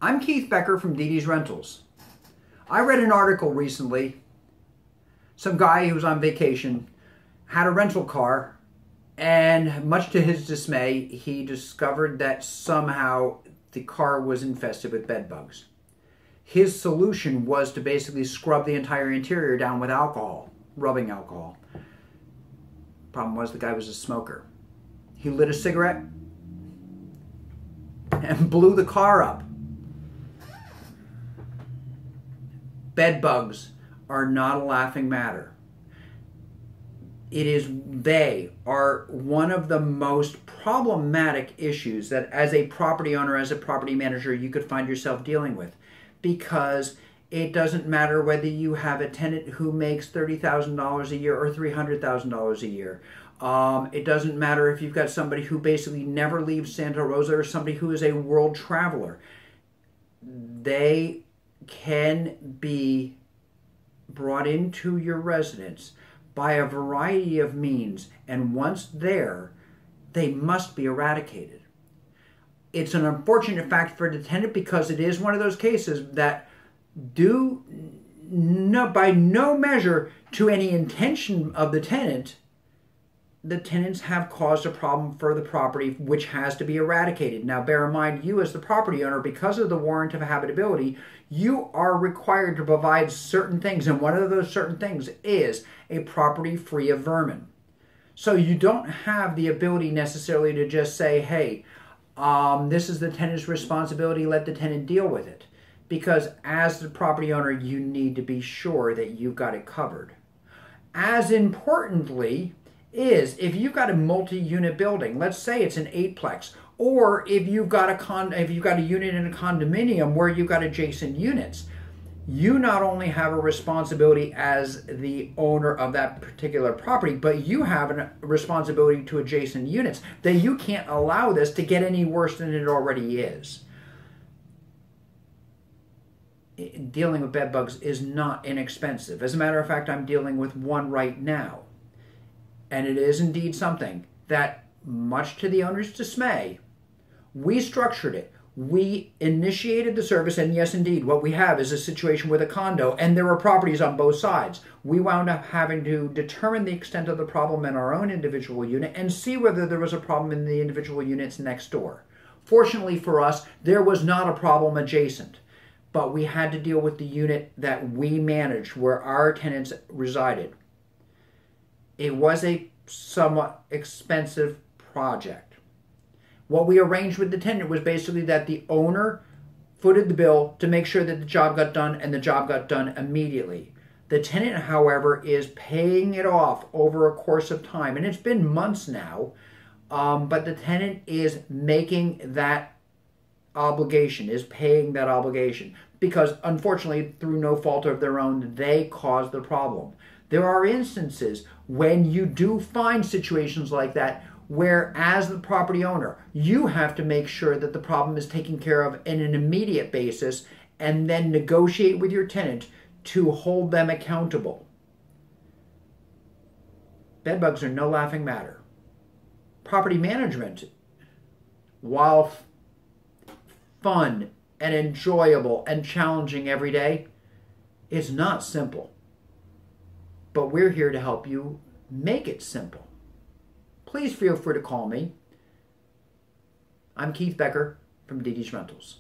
I'm Keith Becker from Dee Rentals. I read an article recently. Some guy who was on vacation had a rental car, and much to his dismay, he discovered that somehow the car was infested with bed bugs. His solution was to basically scrub the entire interior down with alcohol, rubbing alcohol. Problem was the guy was a smoker. He lit a cigarette and blew the car up. Bed bugs are not a laughing matter. They are one of the most problematic issues that as a property owner, as a property manager, you could find yourself dealing with, because it doesn't matter whether you have a tenant who makes $30,000 a year or $300,000 a year. It doesn't matter if you've got somebody who basically never leaves Santa Rosa or somebody who is a world traveler. They can be brought into your residence by a variety of means, and once there, they must be eradicated. It's an unfortunate fact for the tenant, because it is one of those cases that by no measure to any intention of the tenants have caused a problem for the property, which has to be eradicated. Now, bear in mind, you as the property owner, because of the Warrant of Habitability, you are required to provide certain things, and one of those certain things is a property free of vermin. So you don't have the ability necessarily to just say, hey, this is the tenant's responsibility, let the tenant deal with it. Because as the property owner, you need to be sure that you've got it covered. As importantly, is if you've got a multi-unit building, let's say it's an 8-plex, or if you've got a unit in a condominium where you've got adjacent units, you not only have a responsibility as the owner of that particular property, but you have a responsibility to adjacent units, that you can't allow this to get any worse than it already is. Dealing with bed bugs is not inexpensive. As a matter of fact, I'm dealing with one right now. And it is indeed something that, much to the owner's dismay, we structured it. We initiated the service, and yes, indeed, what we have is a situation with a condo, and there are properties on both sides. We wound up having to determine the extent of the problem in our own individual unit and see whether there was a problem in the individual units next door. Fortunately for us, there was not a problem adjacent, but we had to deal with the unit that we managed, where our tenants resided. It was a somewhat expensive project. What we arranged with the tenant was basically that the owner footed the bill to make sure that the job got done, and the job got done immediately. The tenant, however, is paying it off over a course of time, and it's been months now, but the tenant is making that obligation, is paying that obligation, because unfortunately, through no fault of their own, they caused the problem. There are instances when you do find situations like that where, as the property owner, you have to make sure that the problem is taken care of in an immediate basis, and then negotiate with your tenant to hold them accountable. Bed bugs are no laughing matter. Property management, while fun and enjoyable and challenging every day, is not simple. But we're here to help you make it simple. Please feel free to call me. I'm Keith Becker from Dee Rentals.